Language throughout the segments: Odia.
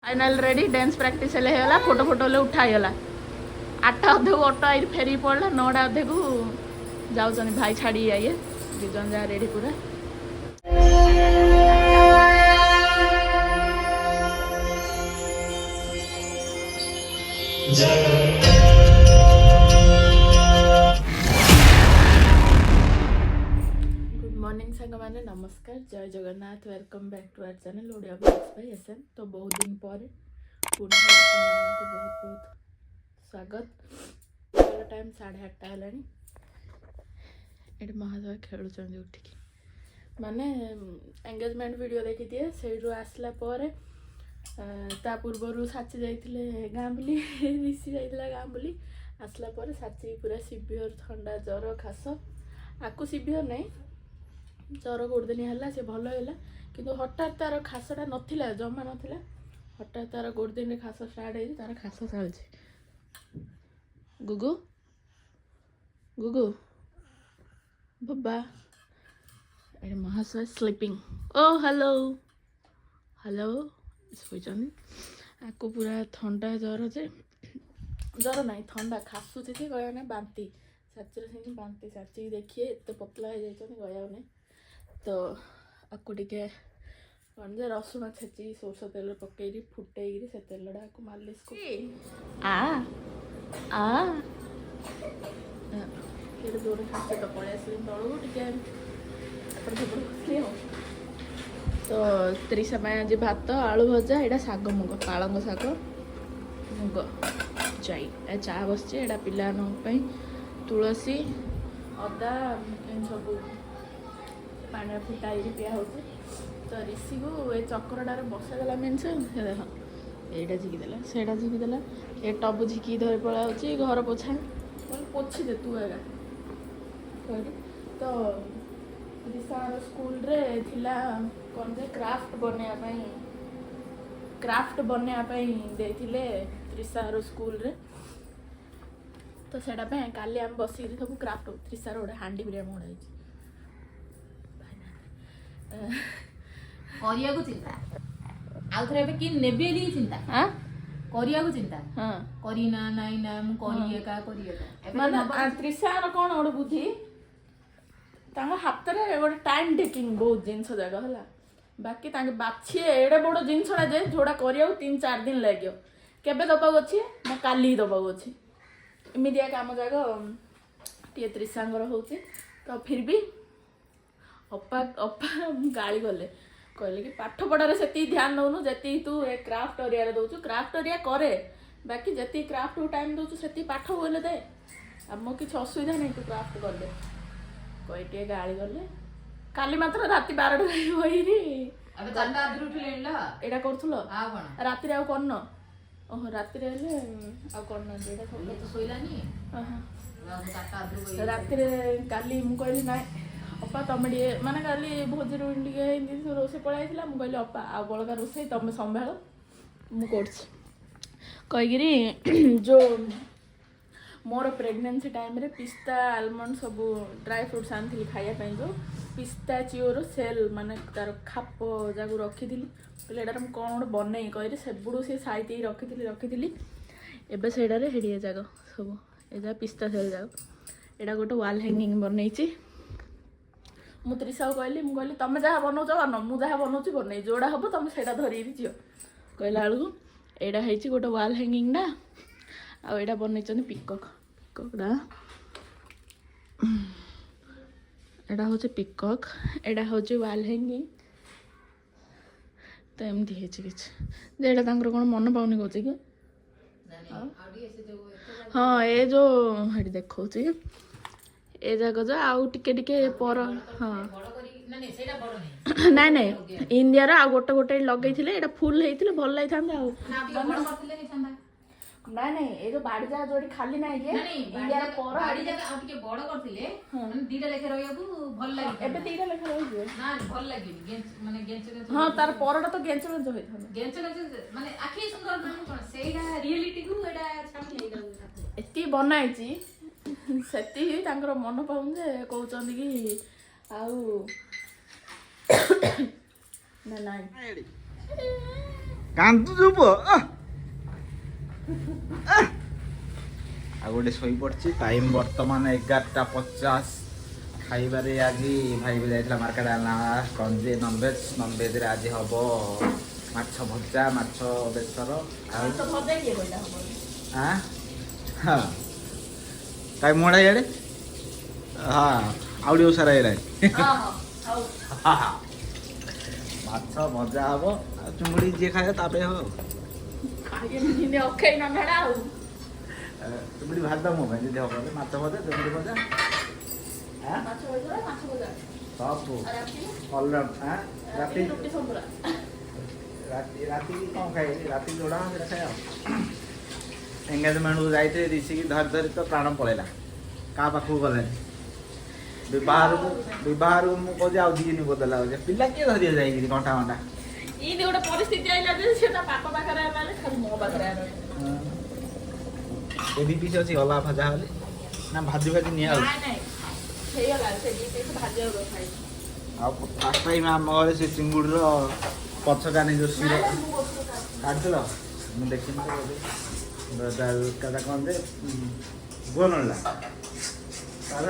फाइनल रेडी डांस प्रैक्टिस होगा फोटो फोटो उठाईगला 8टा अधे को ऑटो आई फेरी पड़ा 9टा अधे को जाऊँ भाई छाड़ी आइए दिजन जा रेडी पूरा गुड मॉर्निंग सांग मैंने नमस्कार जय Jagannath welcome back to our channel Odia blogs by SN. तो बहुत दिन पर पुणी को बहुत बहुत स्वागत। टाइम 8:30 है ये महादेव खेलुंट उठिकी माने एंगेजमेंट वीडियो देखी दिए से आसला ता पूर्वर साची जाइए गाँ बुली ऋषि जाइला गाँ बुली आसला साची पूरा सीवियर थंडा जर खास आकु सीवियर नहीं जर गोटे दिन है सी भल है कि हठात तार खासटा नाला जमा नाला हठात तार गोटे दिन खास स्टार्ट है तार खास चलती गुगु गुगु बाबा ए महाशय स्लीपिंग ओ हेलो हेलो शोचनी आपको पूरा ठंडा जर से जर ना ठंडा खासुची से गया ना बांती साची से बांती साची देखिए एत पतला हो जाए गया नहीं तो आपको टे कौन जे रसुण छेची सोरष तेल पकई फुटे से तेलटा को मालिश को जोड़े खास तो पलि आस तलू टे तो त्रिशा आज भात आलू भजा यहाँ शाग मुग पालंग शाग मुग जाई चा बस पिला तुलसी अदा सब पानी फुटाई पिया हो तो ऋषि को ये चक्रटार बसादेला मेन्स देख यहाँ झिकीदेला से झिकीदेला ये टबु झिकी धरी पड़ा घर पोछा पोछि दे तू एगा तो ऋषार स्कूल रे थिला कौन जे क्राफ्ट बनवाई देथिले त्रिशार स्कूल रे तो सेटा पे काली आम बसी सब क्राफ्ट त्रिशार गोटे हांडी बिरिया मोड़ाई करिया को चिंता आउ थरे बे कि नेबे ली चिंता हां करिया को चिंता हां करी ना नाइ ना मु करिए का माने त्रिशार कोन ओड बुद्धि तांग हाथ रे गोटे टाइम टेकिंग बहुत जिनस जगह होला बाकी तांगे बाछिए एडे बड़ जिनसडा जे जोडा करिया 3-4 दिन लागियो केबे दबाव अछि म काली दबाव अछि इमिडिया काम जागो टे त्रिशांगर होउछि तो फिर भी अपा अपा गाली गले कहले कि पाठ पढ़ारे से ध्यान दौनु जी तू ए क्राफ्ट एरिया दौचु क्राफ्ट एरिया करे बाकी जी क्राफ्ट को टाइम दौचु से पाठ बोले दे आम किसी असुविधा नहीं तू क्राफ्ट कर दे कही टे गाली गले काली मात्र राति 12टा होइरी अबे 4टा आदि उठिलेन ला एडा करथुलो आ कोन राति रे आ करन ओह राति रे ले आ करन जेडा ये तो सोइलानी हां 4टा आदि राति रे काली मु कहली ना अपा तुम टे माने काली भोजी टे रोसे पड़ाई मुझे कहली अपा आ बड़का रोसे तुम संभाल मुझे कहीकि जो मोर प्रेगनेंसी टाइम रे पिस्ता आलमंड सब ड्राई फ्रूट्स आनी खायापी जो पिस्ता चिओर सेल माने तार खाप जाक रखी कहले एटार कौन गोटे बनई कही सेबड़ू सी साइट रखी एवं से हेड़िए जाक सब ए पिस्ता सेल जाक एटा गोटे वाल हैंगिंग बनई मु त्रिशा कहली मुझे तुम जहाँ बनाऊच बन मुझे जहाँ बनाऊँ बनई जोड़ा हम तुम से धरी झील कहला बेलू यहाँ गोटे वाल हैंगिंगटा आईटा बनई पिकक पिककटा एटा हूँ पिकक एटा हूँ वाल हैंगिंग तो एमती है कौन मन पाऊनी कौच कि हाँ ये जो ये देखा ए जाक जो आउ टिके पर हाँ नाई नाई इंडिया रा गोटे गोटे लगे फुल होते भल लगे ना नहीं ये जो बाड़ी जगह जो खाली ना इंडिया पर बाड़ी जगह आ टिके बड़ करथिले माने दीटा लेखे रहिया को भल लागे एबे दीटा लेखे रहि ना भल लागे गेंच माने गेंच हां तार परडा तो गेंच गेंच होय था गेंच माने आखी सुंदर ना कोन सेइडा रियलिटी को एडा छामी हेगा एती बनाइची सेती तांकर मन पाउन जे कहउचंदी कि आउ ना नाइ କାନ୍ଦୁଛୁ ପୁଅ ଆଉ ଗୋଟେ ଶୋଇପଡ଼ିଛି। ଟାଇମ୍ ବର୍ତ୍ତମାନ 11:50। ଖାଇବାରେ ଆଜି ଭାଇ ବି ଯାଇଥିଲା ମାର୍କେଟ ଆଣିଲା କ'ଣ ଯେ ନନଭେଜରେ ଆଜି ହବ ମାଛ ଭଜା, ମାଛ ବେସର ଆଉ ହଁ କାଇ ମୋଡ଼ା ଇଆଡ଼େ ହଁ ଆଉ ଟିକେ ସାରା ହେଇଗଲାଣି। ମାଛ ଭଜା ହବ ଆଉ ଚୁଙ୍ଗୁଡ଼ି ଯିଏ ଖାଇବ ତା ପାଇଁ ହବ। ଚୁଙ୍ଗୁଡ଼ି ଭାତ ମୋ ପାଇଁ ଯଦି ହବ ମାଛ ଭଜା, ଚୁଙ୍ଗୁଡ଼ି ଭଜା ସବୁ ରାତି ରାତି କ'ଣ ଖାଇବି? ରାତି ଯୋଡ଼ା ସେଟା ଖାଇବା ଆଉ। ଏଙ୍ଗେଜମେଣ୍ଟକୁ ଯାଇଥିଲେ ରିସିକି ଧରି ତ ପ୍ରାଣ ପଳେଇଲା। କାହା ପାଖକୁ ଗଲେନି। ବିବାହରୁ ମୁଁ କହୁଛି ଆଉ ଦିନି ବଦଲା ହଉଛି। ପିଲା କିଏ ଧରିବ ଯାଇକିରି ଘଣ୍ଟା ଘଣ୍ଟା ଗୋଟେ ପରିସ୍ଥିତି ଆଇଲା ଯେ ସେ ତା ବାପା ପାଖରେ ହେଲାନି, ଖାଲି ମୋ ପାଖରେ ଏ ଦି ପିସ୍ ଅଛି ଗଲା ଭଜା ହେଲେ ନା ଭାଜି ନିଆ ହଉଛି। ଆଉ ଫାଷ୍ଟ ଟାଇମ୍ ଆମ ଘରେ ସେ ଚିଙ୍ଗୁଡ଼ିର ପଛ କାନି ଯେଉଁ ଶିର କାଟିଥିଲ ମୁଁ ଦେଖିନି ତ କ'ଣ ଯେ ଗୁଅ ନଳିଲା ତାର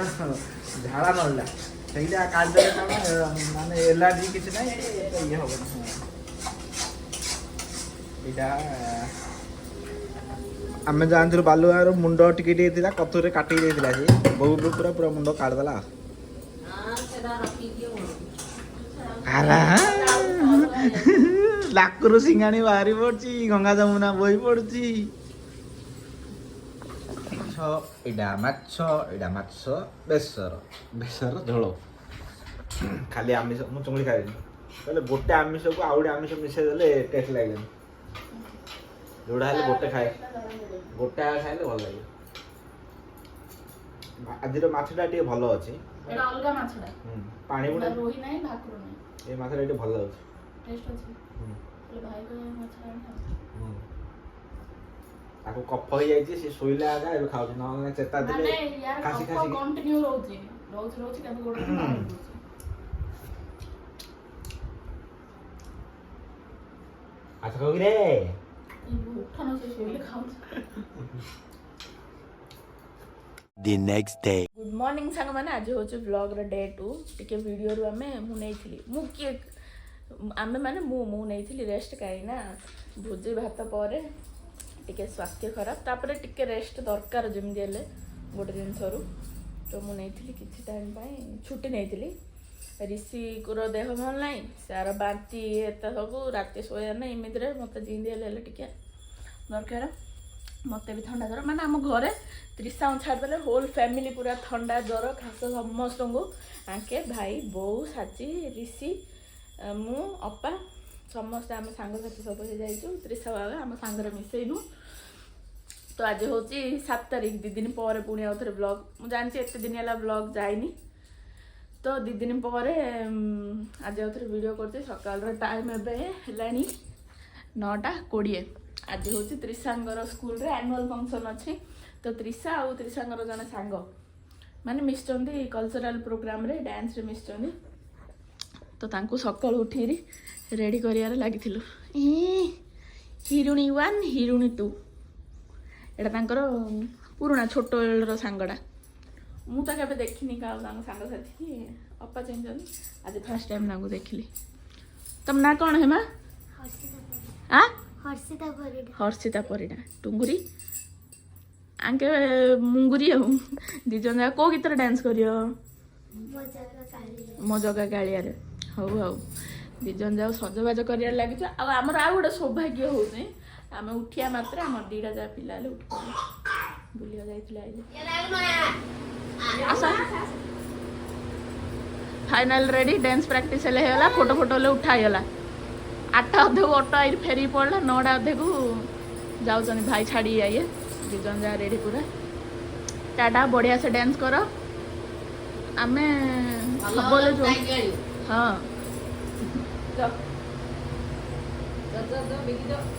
ଝାଡ଼ା ନଳିଲା ସେଇଟା କାଟିଦେଲେ କ'ଣ ମାନେ ଏଲାର୍ଜି କିଛି ନାହିଁ, ଇଏ ହବନି। ଏଇଟା ଆମେ ଜାଣିଥିଲୁ ବାଲୁଗାଁର ମୁଣ୍ଡ ଟିକେ ଟିକେ ଥିଲା, କତୁରେ କାଟିକି ଦେଇଥିଲା ସେ ବୋଉ ପୁରା ମୁଣ୍ଡ କାଟିଦେଲା। ଲାକରୁ ସିଙ୍ଗାଣି ବାହାରି ପଡୁଛି, ଗଙ୍ଗା ଯମୁନା ବହି ପଡୁଛି। ଏଇଟା ମାଛ ବେସର ଝୋଳ। ଖାଲି ଆମିଷ ମୁଁ ଚୁଙ୍ଗୁଡ଼ି ଖାଇବିନି କହିଲେ ଗୋଟେ ଆମିଷକୁ ଆଉ ଗୋଟେ ଆମିଷ ମିଶାଇ ଦେଲେ ଟେଷ୍ଟ ଲାଗିବନି। ଯୋଉଟା ହେଲେ ଗୋଟେ ଖାଇଲେ ଭଲ ଲାଗିବ। ଆଜିର ମାଛଟା ଟିକେ ଭଲ ଅଛି। ପାଣି ଏ ମାଛଟା ଟିକେ ଭଲ ଅଛି। ତାକୁ କଫ ହେଇଯାଇଛି, ସେ ଶୋଇଲା ଆଗା ଏବେ ଖାଉଛି, ନହେଲେ ଚେତା ଦେଲେ ଖାସି କଣ୍ଟିନ୍ୟୁ ରହୁଛି କେବେ ଗୋଟେ ଆଚ୍ଛା କହିରେ The next day. Good morning ସାଙ୍ଗମାନେ। ଆଜି ହେଉଛି ବ୍ଲଗ୍ର ଡେ 2। ଟିକେ ଭିଡ଼ିଓରୁ ମୁଁ ନେଇଥିଲି ମୁଁ ନେଇଥିଲି ରେଷ୍ଟ, କାହିଁକି ନା ଭୋଜି ଭାତ ପରେ ଟିକେ ସ୍ୱାସ୍ଥ୍ୟ ଖରାପ, ତାପରେ ଟିକେ ରେଷ୍ଟ ଦରକାର ଯେମିତି ହେଲେ ଗୋଟେ ଜିନିଷରୁ। ତ ମୁଁ ନେଇଥିଲି କିଛି ଟାଇମ୍ ପାଇଁ ଛୁଟି ନେଇଥିଲି। ରିଷିର ଦେହ ଭଲ ନାହିଁ, ତାର ବାନ୍ତି ଏତେ ସବୁ, ରାତି ଶୋଇବା ନାହିଁ। ଏମିତିରେ ମୋତେ ଯେମିତି ହେଲେ ଟିକେ ଦରକାର। ମୋତେ ବି ଥଣ୍ଡା ଜ୍ୱର, ମାନେ ଆମ ଘରେ ତ୍ରିଶାଙ୍କୁ ଛାଡ଼ିଦେଲେ ହୋଲ୍ ଫ୍ୟାମିଲି ପୁରା ଥଣ୍ଡା ଜ୍ୱର ଖାସ ସମସ୍ତଙ୍କୁ। ଆଙ୍କେ ଭାଇ ବୋଉ ସାଚି ରିଷି ମୁଁ ଅପା ସମସ୍ତେ ଆମ ସାଙ୍ଗସାଥି ସବୁ ହେଇଯାଇଛୁ। ତ୍ରିଶା ବାବା ଆମ ସାଙ୍ଗରେ ମିଶେଇନୁ। ତ ଆଜି ହେଉଛି 7 ତାରିଖ, 2 ଦିନ ପରେ ପୁଣି ଆଉ ଥରେ ବ୍ଲଗ୍। ମୁଁ ଜାଣିଛି ଏତେ ଦିନ ହେଲା ବ୍ଲଗ୍ ଯାଇନି, ତ 2 ଦିନ ପରେ ଆଜି ଆଉ ଥରେ ଭିଡ଼ିଓ କରୁଛି। ସକାଳର ଟାଇମ୍ ଏବେ ହେଲାଣି 9:20। ଆଜି ହେଉଛି ତ୍ରିଶାଙ୍କର ସ୍କୁଲରେ ଆନୁଆଲ୍ ଫଙ୍କସନ୍ ଅଛି। ତ ତ୍ରିଶା ଆଉ ତ୍ରିଶାଙ୍କର ଜଣେ ସାଙ୍ଗ ମାନେ ମିଶିଛନ୍ତି କଲଚରାଲ୍ ପ୍ରୋଗ୍ରାମ୍ରେ, ଡ୍ୟାନ୍ସରେ ମିଶିଛନ୍ତି। ତ ତାଙ୍କୁ ସକାଳୁ ଉଠିକି ରେଡ଼ି କରିବାରେ ଲାଗିଥିଲୁ। ହିରୁଣି 1 ହିରୁଣି 2 ଏଇଟା ତାଙ୍କର ପୁରୁଣା ଛୋଟବେଳର ସାଙ୍ଗଟା। ମୁଁ ତ କେବେ ଦେଖିନି କାହା ତାଙ୍କ ସାଙ୍ଗସାଥି। ଅପା ଚିହ୍ନିଛନ୍ତି, ଆଜି ଫାର୍ଷ୍ଟ ଟାଇମ୍ ତାଙ୍କୁ ଦେଖିଲି। ତମ ନାଁ କ'ଣ ହେମା? ହର୍ଷିତା ପରିଡ଼ା। ଟୁଙ୍ଗୁରି ଆଙ୍କେ ମୁଙ୍ଗୁରି। ଆଉ 2 ଜଣ ଯାକ କେଉଁ ଗୀତରେ ଡ୍ୟାନ୍ସ କରିବ? ମୋ ଜଗା କାଳିଆରେ। ହଉ 2 ଜଣ ଯାକ ସଜବାଜ କରିବାରେ ଲାଗିଛୁ। ଆଉ ଆମର ଆଉ ଗୋଟେ ସୌଭାଗ୍ୟ ହେଉଛି, ଆମେ ଉଠିବା ମାତ୍ରେ ଆମର 2ଟା ଯାକ ପିଲା ହେଲେ ଉଠି ବୁଲିବା ଯାଇଥିଲେ ଆସ। ଫାଇନାଲ ରେଡ଼ି, ଡ୍ୟାନ୍ସ ପ୍ରାକ୍ଟିସ୍ ହେଲେ ହେଇଗଲା, ଫଟୋ ହେଲେ ଉଠା ହେଇଗଲା। 8ଟା ଅଧେକୁ ଅଟୋ ଆଇରି ଫେରିକି ପଡ଼ିଲା, 9ଟା ଅଧେକୁ ଯାଉଛନ୍ତି ଭାଇ ଛାଡ଼ି ଇଏ। 2 ଜଣ ଯାକ ରେଡ଼ି ପୁରା। टाटा बढ़िया से डांस करो आमे बोले जो हाँ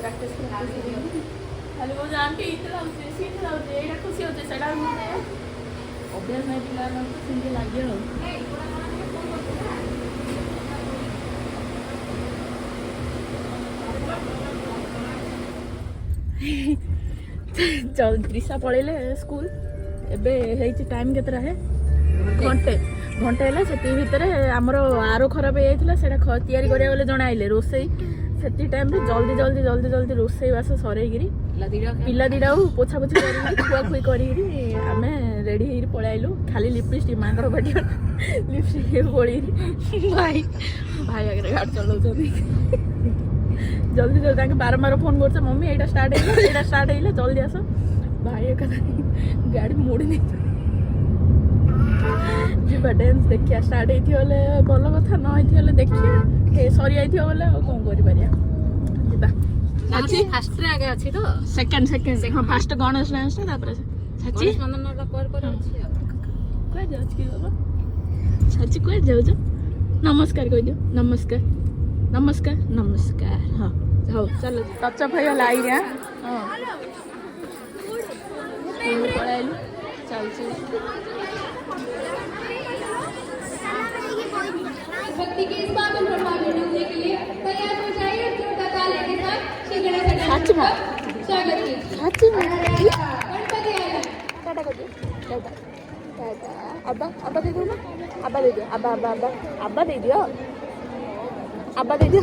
प्रैक्टिस खाली वो आंटी इतना सीन लाउचे एटा खुशी होचे सेटा मुझे अभ्यास नहीं पिला ना सिंगे लागे हो त्रिशा पलैले स्कूल एबे टाइम केतरा है घंटे घंटे है से भितर आमर आरो खराब हो जाता है तैयारी करा जड़े आइले रोसई से टाइम जल्दी जल्दी जल्दी जल्दी रोसई बास सरईकि पिला दीटा पोछा पोछी कर खुआखुई करें रेडी हो पलैलु खाली लिपस्टिक मांगर बाटी लिपस्टिक पड़ी भाई भाई आगे गाड़ी चलाऊ जल्दी जल्दी बारंबार फोन कर मम्मी यहाँ स्टार्ट है स्टार्ट है जल्दी आस भाई एक गाड़ी मोड़ी नहीं जीवा डांस देखिया स्टार्ट होती भल कथा न होती देखिए सरी जाइए बोले कौन कर फास्ट रे आगे अछि तो सेकंड सेकंड हां फास्ट गणेश डांस ता तापर सच्ची नंदन कर अछि कोइ जाउ छी बाबा सच्ची कोइ जाउ जो नमस्कार कह दियो नमस्कार नमस्कार नमस्कार हां हो चलो तच्चा भाई लाई रे हां पळाइलु चल चल भक्ति के इस पावन प्रभाव में डूबने के लिए तैयार हो जाइए और जोरदार तालियों के साथ श्री गणेश सच में स्वागत कीजिए। सच में गणपति आया टाटा कर दो टाटा अब्बा अब्बा दे दो ना अब्बा दे दो अब्बा अब्बा अब्बा अब्बा दे दियो अब्बा दे दियो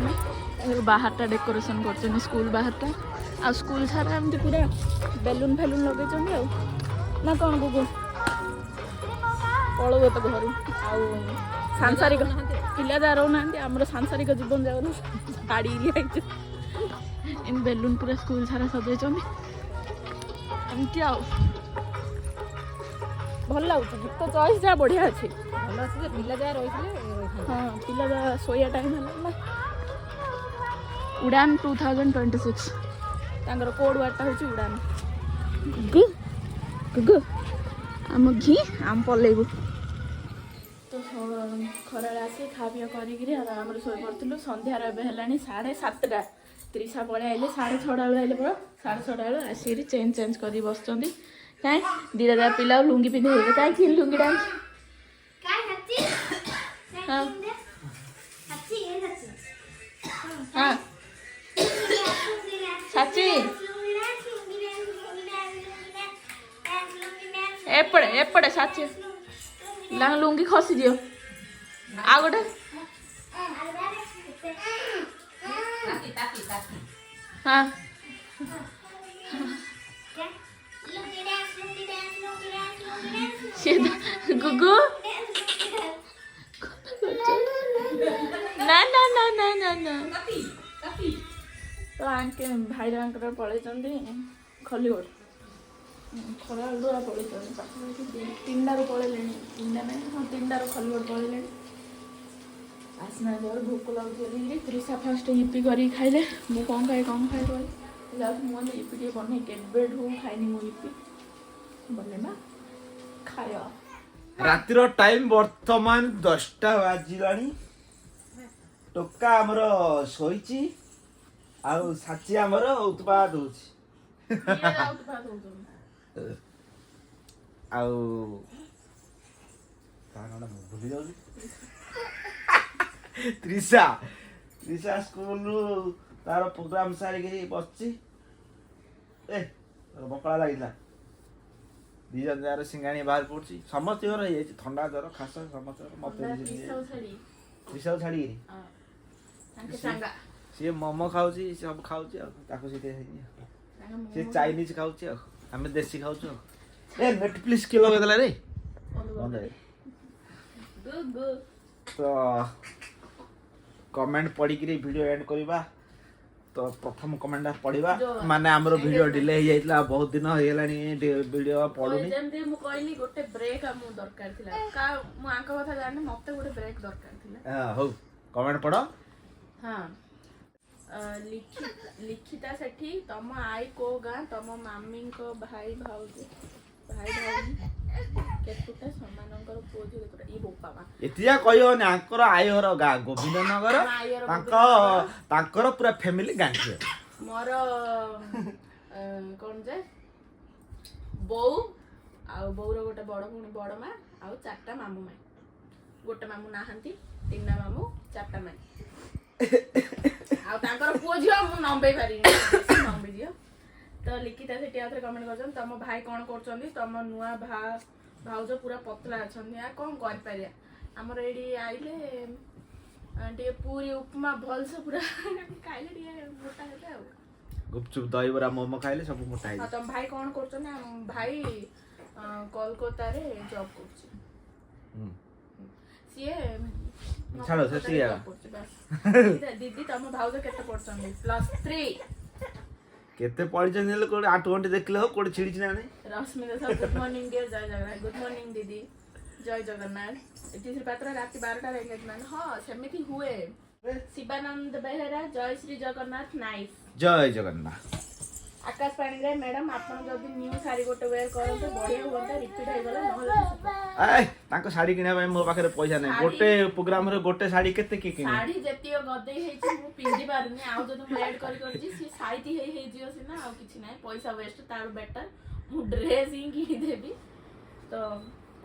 ଆମେ ବାହାରଟା ଡେକୋରେସନ୍ କରୁଛନ୍ତି ସ୍କୁଲ ବାହାରଟା ଆଉ ସ୍କୁଲ ସାରା ଏମିତି ପୁରା ବେଲୁନ୍ ଫେଲୁନ୍ ଲଗେଇଛନ୍ତି ଆଉ ନା କ'ଣ ଗୁଗୁ ପଳଉ ତ ଘରୁ ଆଉ ସାଂସାରିକ ପିଲା ଯାହା ରହୁନାହାନ୍ତି ଆମର ସାଂସାରିକ ଜୀବନ ଯାଉନି ଶାଢ଼ୀ ହେଇଛୁ ଏମିତି ବେଲୁନ୍ ପୁରା ସ୍କୁଲ ସାରା ସଜେଇଛନ୍ତି ଏମିତି ଆଉ ଭଲ ଲାଗୁଛି ଗୀତ ଚଏସ୍ ଯାହା ବଢ଼ିଆ ଅଛି ଭଲ ଅଛି ଯେ ପିଲା ଯାହା ରହିଥିଲେ ହଁ ପିଲା ଯାହା ଶୋଇବା ଟାଇମ୍ ହେଲା ନା ଉଡ଼ାନ୍ 2026 ତାଙ୍କର କୋଡ୍ ୱାର୍ଡ଼ଟା ହେଉଛି ଉଡ଼ାନ୍ ଗୁଗୁ ଗୁଗୁ ଆମ ଘି ଆମେ ପଲେଇବୁ ତ ଖରାବେଳେ ଆସି ଖାଆ ପିଆ କରିକିରି ଆମର ଶୋଇପଡ଼ିଥିଲୁ ସନ୍ଧ୍ୟାରେ ଏବେ ହେଲାଣି 7:30 ତ୍ରିଶା ପଳେଇ ଆଇଲେ 6:30 ବେଳେ ଆଇଲେ ପରା 6:30 ବେଳେ ଆସିକିରି ଚେଞ୍ଜ କରିକି ବସୁଛନ୍ତି କାଇଁ ଦୁଇଟା ଯାକ ପିଲା ଲୁଙ୍ଗି ପିନ୍ଧି ହେଇଗଲେ କାହିଁକି ଲୁଙ୍ଗିଟା ହଁ ହଁ ସାଚି ଏପଟେ ସାଚି ଲୁଙ୍ଗି ଖସିଯିବ ଆଉ ଗୋଟେ ହଁ ଗୁଗୁ ନା ନା ନା ନା ନା ନା ତ ଆଙ୍କେ ଭାଇରାଙ୍କର ପଳେଇଛନ୍ତି ଖଲିଗଡ଼ ଖରାବେଳୁ ପଳେଇଛନ୍ତି ପାଖାପାଖି 3ଟାରୁ ପଳେଇଲେଣି 3ଟା ନାହିଁ ହଁ 3ଟାରୁ ଖଲିଗଡ଼ ପଳେଇଲେଣି ଆସିନାହାନ୍ତି ଘରେ ଭୋକ ଲାଗୁଛି ବୋଲି ତ୍ରିଶା ଫାଷ୍ଟ ଇପି କରିକି ଖାଇଲେ ମୁଁ କ'ଣ ଖାଏ କହିଲି ଯାଉଛି ମୁଁ ଇପି ଟିକେ ବନେଇ କେବେଠୁ ଖାଇନି ମୁଁ ଇପି ବନେଇବା ଖାଇବା ରାତିର ଟାଇମ୍ ବର୍ତ୍ତମାନ 10ଟା ବାଜିଲାଣି ଟୋକା ଆମର ଶୋଇଛି ଆଉ ସାଚି ଆମର ଉତ୍ପାତ ହଉଛି ଆଉ ଭୁଲି ଯାଉଛି ତ୍ରିଶା ସ୍କୁଲରୁ ତାର ପ୍ରୋଗ୍ରାମ ସାରିକି ବସିଛି ବକଳା ଲାଗିଥିଲା 2 ଜଣ ଯାହାର ସିଙ୍ଗାଣି ବାହାର ପଡୁଛି ସମସ୍ତଙ୍କର ହେଇଯାଇଛି ଥଣ୍ଡା ଜ୍ୱର ଖାସ ସମସ୍ତଙ୍କର ମତେ ତ୍ରିଶାକୁ ଛାଡ଼ିକିରି ସିଏ ମୋମୋ ଖାଉଛି ସବୁ ଖାଉଛି ଆଉ ତାକୁ ସେଇଠି ହେଇନି ସିଏ ଚାଇନିଜ ଖାଉଛି ଆଉ ଆମେ ଦେଶୀ ଖାଉଛୁ ଆଉ ନେଟଫ୍ଲିକ୍ସ କିଏ ଲଗେଇଦେଲା ରେ ତ କମେଣ୍ଟ ପଢିକିରି ଭିଡ଼ିଓ ଏଣ୍ଡ କରିବା ତ ପ୍ରଥମ କମେଣ୍ଟଟା ପଢିବା ମାନେ ଆମର ଭିଡ଼ିଓ ଡିଲେ ହେଇଯାଇଥିଲା ବହୁତ ଦିନ ହେଇଗଲାଣି ଭିଡ଼ିଓ ପଡୁନି ଯେମିତି ମୁଁ କହିଲି ଗୋଟେ ବ୍ରେକ୍ ଆମକୁ ଦରକାର ଥିଲା ମୁଁ ଆଙ୍କ କଥା ଜାଣିନି ମତେ ଗୋଟେ ବ୍ରେକ୍ ଦରକାର ଥିଲା ହଉ କମେଣ୍ଟ ପଢ ହଁ ଲିଖିତା ସେଠି ତମ ଆଈ କୋଉ ଗାଁ ତମ ମାମିଙ୍କ ଭାଇ ଭଉଣୀ କେତୁଟା ସେମାନଙ୍କର ପୁଅ ଝିଅ କେତୁଟା ଇ ବୋପା ମା ଏତିଆ କହିବନି ଆଙ୍କର ଆଈଘର ଗାଁ ଗୋବିନ୍ଦନଗର ତାଙ୍କର ପୁରା ଫ୍ୟାମିଲି ଗାଁ ମୋର କ'ଣ ଯେ ବୋଉ ଆଉ ବୋଉର ଗୋଟେ ବଡ଼ ଭଉଣୀ ବଡ଼ ମା ଆଉ 4ଟା ମାମୁଁ ମାଇଁ ଗୋଟେ ମାମୁଁ ନାହାନ୍ତି 3ଟା ମାମୁଁ 4ଟା ମାଇଁ ଆଉ ତାଙ୍କର ପୁଅ ଝିଅ ମୁଁ ନମ୍ବେଇ ପାରିନି ଝିଅ ତ ଲିଖିତା ସେଠି ଆଉଥରେ କମେଣ୍ଟ କରିଛନ୍ତି ତମ ଭାଇ କ'ଣ କରୁଛନ୍ତି ତମ ନୂଆ ଭାଉଜ ପୁରା ପତଳା ଅଛନ୍ତି ଆଉ କ'ଣ କରିପାରିବା ଆମର ଏଇଠି ଆଇଲେ ଟିକେ ପୁରୀ ଉପମା ଭଲସେ ପୁରା ଖାଇଲେ ଟିକେ ମୋଟା ହେବେ ଆଉ ଗୁପଚୁପ ଦହିବରା ମୋମୋ ଖାଇଲେ ସବୁ ମୋଟା ହେଇଯିବ ତମ ଭାଇ କ'ଣ କରୁଛନ୍ତି ଭାଇ କୋଲକାତାରେ ଜବ୍ କରୁଛି ସିଏ ଛାଡ଼ ସେତିକି ଦିଦି ତମ ଭାଉଜ କେତେ ପଢୁଛନ୍ତି +3 କେତେ ପଢିଛନ୍ତି ହେଲେ କୋଉଠି ଆଣ୍ଠୁ ଗଣ୍ଠି ଦେଖିଲେ ହଉ କୋଉଠି ଛିଡ଼ିଛି ନା ନାଇଁ Rashmita sir good morning dear ଜୟ ଜଗନ୍ନାଥ ଗୁଡ୍ ମର୍ଣ୍ଣିଂ ଦିଦି ଜୟ ଜଗନ୍ନାଥ ଏଠି ପାତ୍ର ରାତି 12ଟାରେ ଏଙ୍ଗେଜମେଣ୍ଟ ହଁ ସେମିତି ହୁଏ ଶିବାନନ୍ଦ ବେହେରା ଜୟ ଶ୍ରୀ ଜଗନ୍ନାଥ ନାଇସ୍ ଜୟ ଜଗନ୍ନାଥ ଆକାଶ ପାଣିଗ୍ରାହୀ ମ୍ୟାଡାମ ଆପଣ ଯଦି ନ୍ୟୁ ଶାଢ଼ୀ ଗୋଟେ ୱେୟାର କରନ୍ତେ ବଢିଆ ହୁଅନ୍ତା ରିପିଟ୍ ହେଇଗଲା ନହେଲେ ତାଙ୍କ ଶାଢ଼ୀ କିଣିବା ପାଇଁ ମୋ ପାଖରେ ପଇସା ନାହିଁ ଗୋଟେ ପ୍ରୋଗ୍ରାମରେ ଗୋଟେ ଶାଢ଼ୀ କେତେ କିଏ କିଣିବ ଶାଢ଼ୀ ଯେତିକି ଗଦେଇ ହେଇଛି ମୁଁ ପିନ୍ଧି ପାରୁନି ଆଉ ଯଦି ମୁଁ ଏଡ୍ କରିଛି ସେ ସାଇତି ହେଇଯିବ ସିନା ଆଉ କିଛି ନାହିଁ ପଇସା ୱେଷ୍ଟ ତାର ବେଟର ମୁଁ ଡ୍ରେସ୍ ହିଁ କିଣିଦେବି ତ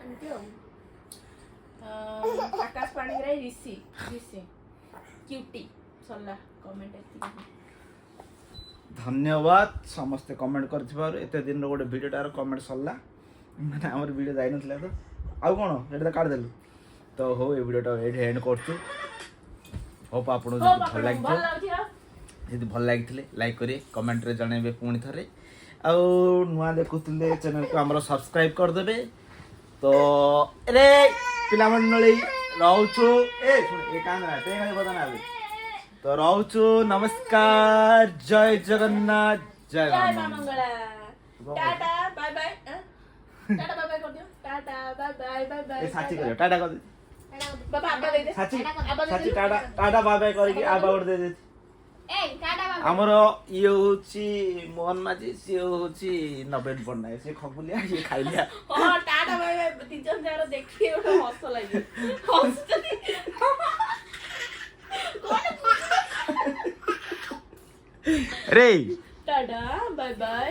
ଏମିତି ଆଉ ଆକାଶ ପାଣିଗ୍ରାହୀ ରିସି କ୍ୟୁଟି ସରିଲା କମେଣ୍ଟ ଏତିକି ଧନ୍ୟବାଦ ସମସ୍ତେ କମେଣ୍ଟ କରିଥିବାରୁ ଏତେ ଦିନର ଗୋଟେ ଭିଡ଼ିଓଟାର କମେଣ୍ଟ ସରିଲା ମାନେ ଆମର ଭିଡ଼ିଓ ଯାଇନଥିଲା ତ ଆଉ କ'ଣ ଏଇଟା ତ କାଢ଼ିଦେଲୁ ତ ହଉ ଏ ଭିଡ଼ିଓଟା ଏଇଠି ଏଣ୍ଡ କରୁଛୁ होप आपको भल लगे ଭଲ ଲାଗୁଛି ଆଉ ଯଦି ଭଲ ଲାଗିଥିଲେ ଲାଇକ୍ କରି କମେଣ୍ଟରେ ଜଣେଇବେ ପୁଣି ଥରେ ଆଉ ନୂଆ ଦେଖୁଥିଲେ ଚ୍ୟାନେଲକୁ ଆମର ସବସ୍କ୍ରାଇବ୍ କରିଦେବେ ତ ରେ ପିଲାମଣ୍ଡଳୀ ରହୁଛୁ ଏ ଶୁଣ ଏ କାନ୍ଦନା ତେ କାନ୍ଦେ ବଦନା ଏବେ ତ ରହୁଛୁ ନମସ୍କାର ଜୟ ଜଗନ୍ନାଥ ଜୟ ଜୟ ମା ମା Mangala tata bye bye tata bye bye କରିଦିଅ tata bye bye bye bye ଏ ସାଚି କରିବ ଟାଟା କରି ବାବା ଆବା ଦେଇଦେ ସାଚି ଆବା Sachi tata tata bye bye କରିକି ଆବା ଗୋଟେ ଦେଇ ଦେଇଛି এই টাটা বাবা ଆମର ଇଏ ହଉଛି ମୋହନ ମାଝୀ ସିଏ ହଉଛି ନବୀନ ପଟ୍ଟନାୟକ ସିଏ ଖବୁଲିଆ ସିଏ ଖାଇଲିଆ ହଁ ଟାଟା ବାଏ ବାଏ ଦି ଜଣ ଯାକ ଦେଖିଏ ଗୋଟେ ହସ ଲାଗିବ ହସୁଛନ୍ତି ରେ ଟାଟା ବାଏ ବାଏ